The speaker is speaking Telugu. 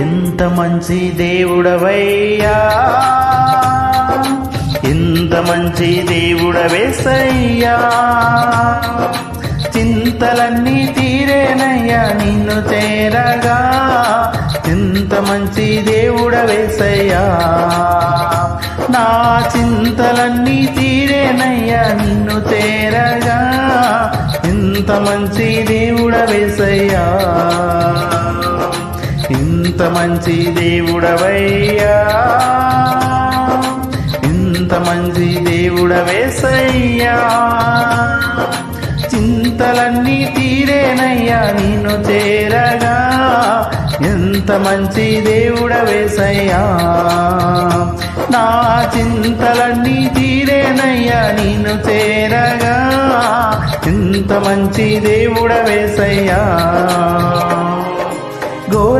ఎంత మంచి దేవుడవయ్యా, ఎంత మంచి దేవుడవేసయ్యా. చింతలన్నీ తీరేనయ్యా నిన్ను చేరగా, ఎంత మంచి దేవుడవేసయ్యా. నా చింతలన్నీ తీరేనయ్యా నిన్ను చేరగా, ఎంత మంచి దేవుడవేసయ్యా. ఇంత మంచి దేవుడవయ్యా, ఇంత మంచి దేవుడవేసయ్యా. చింతలన్నీ తీరేనయ్యా నిన్ను చేరగా, ఎంత మంచి దేవుడవేసయ్యా. నా చింతలన్నీ తీరేనయ్యా నిన్ను చేరగా, ఎంత మంచి దేవుడవేసయ్యా.